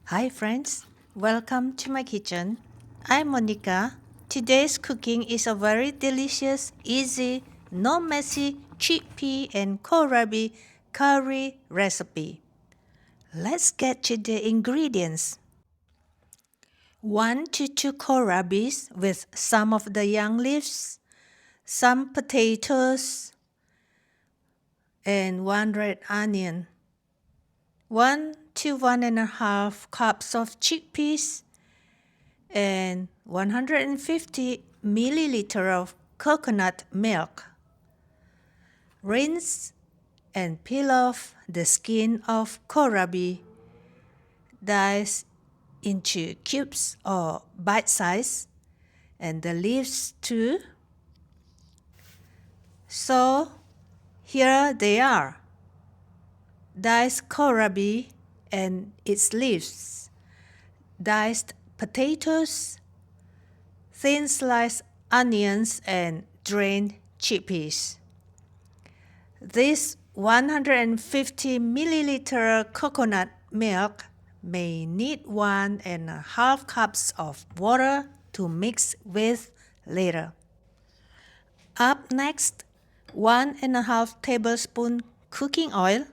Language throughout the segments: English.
Hi friends, welcome to my kitchen. I'm Monica. Today's cooking is a very delicious, easy, no messy chickpea and kohlrabi curry recipe. Let's get to the ingredients. 1 to 2 kohlrabis with some of the young leaves, some potatoes, and 1 red onion. 1 to 1.5 cups of chickpeas, and 150 milliliter of coconut milk. Rinse and peel off the skin of kohlrabi. Dice into cubes or bite size, and the leaves too. So here they are. Diced kohlrabi and its leaves. Diced potatoes, thin sliced onions, and drained chickpeas. This 150 milliliter coconut milk may need 1.5 cups of water to mix with later. Up next, 1.5 tablespoon cooking oil,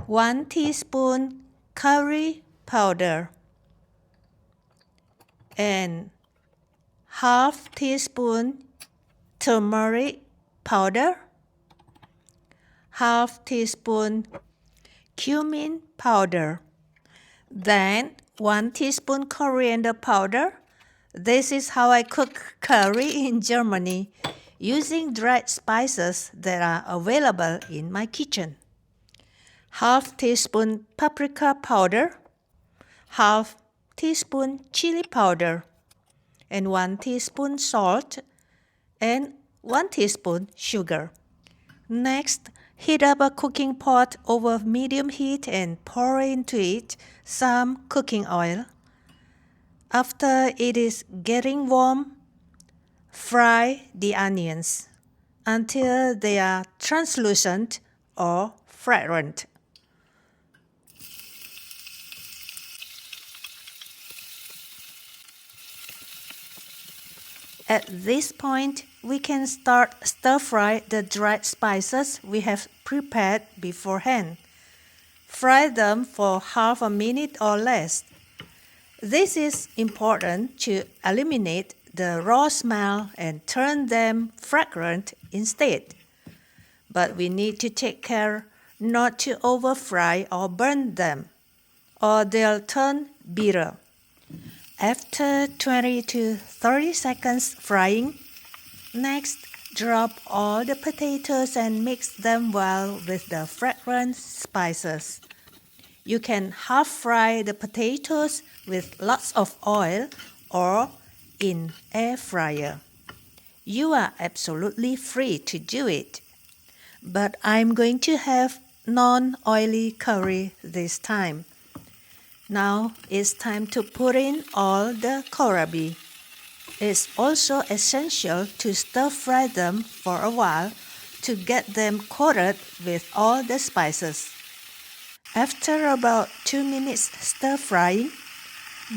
1 teaspoon curry powder, and half teaspoon turmeric powder, half teaspoon cumin powder, then 1 teaspoon coriander powder. This is how I cook curry in Germany, using dried spices that are available in my kitchen. Half teaspoon paprika powder, half teaspoon chili powder, and 1 teaspoon salt, and 1 teaspoon sugar. Next, heat up a cooking pot over medium heat and pour into it some cooking oil. After it is getting warm, fry the onions until they are translucent or fragrant. At this point, we can start stir-fry the dried spices we have prepared beforehand. Fry them for half a minute or less. This is important to eliminate the raw smell and turn them fragrant instead. But we need to take care not to over-fry or burn them, or they'll turn bitter. After 20 to 30 seconds frying, next drop all the potatoes and mix them well with the fragrant spices. You can half fry the potatoes with lots of oil or in air fryer. You are absolutely free to do it. But I'm going to have non-oily curry this time. Now it's time to put in all the kohlrabi. It's also essential to stir-fry them for a while to get them coated with all the spices. After about 2 minutes stir-frying,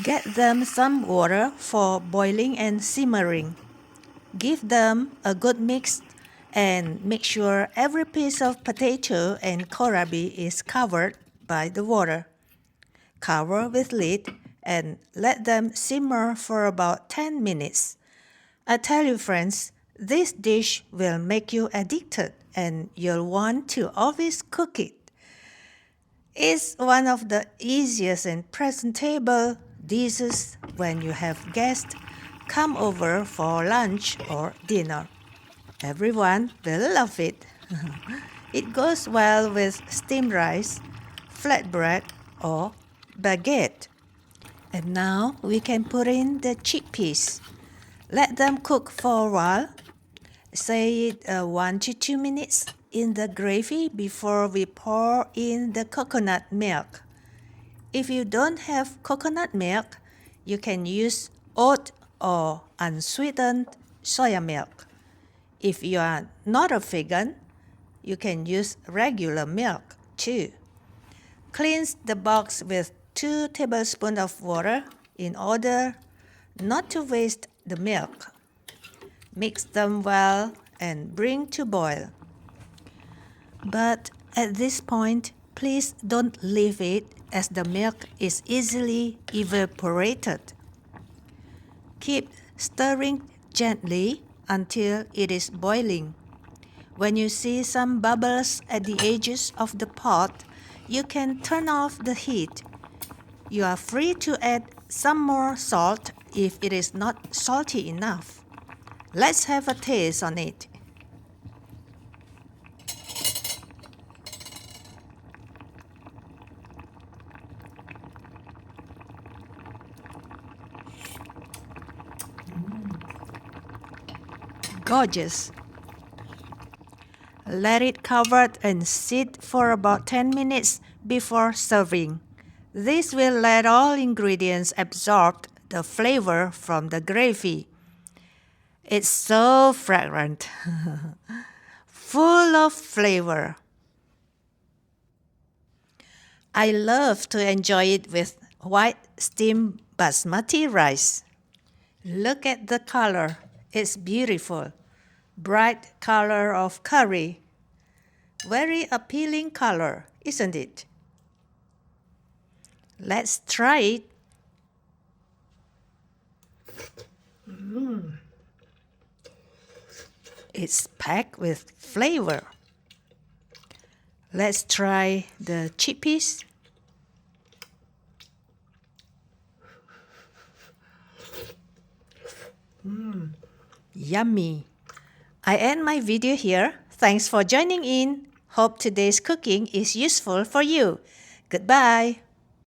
get them some water for boiling and simmering. Give them a good mix and make sure every piece of potato and kohlrabi is covered by the water. Cover with lid and let them simmer for about 10 minutes. I tell you friends, this dish will make you addicted and you'll want to always cook it. It's one of the easiest and presentable dishes when you have guests come over for lunch or dinner. Everyone will love it. It goes well with steamed rice, flatbread, or baguette. And now we can put in the chickpeas. Let them cook for a while, say 1 to 2 minutes in the gravy before we pour in the coconut milk. If you don't have coconut milk, you can use oat or unsweetened soya milk. If you are not a vegan, you can use regular milk too. Cleanse the box with 2 tablespoons of water in order not to waste the milk. Mix them well and bring to boil. But at this point, please don't leave it as the milk is easily evaporated. Keep stirring gently until it is boiling. When you see some bubbles at the edges of the pot, you can turn off the heat. You are free to add some more salt if it is not salty enough. Let's have a taste on it. Gorgeous. Let it cover and sit for about 10 minutes before serving. This will let all ingredients absorb the flavor from the gravy. It's so fragrant, full of flavor. I love to enjoy it with white steamed basmati rice. Look at the color, it's beautiful. Bright color of curry. Very appealing color, isn't it? Let's try it. It's packed with flavor. Let's try the chickpeas. Yummy. I end my video here. Thanks for joining in. Hope today's cooking is useful for you. Goodbye.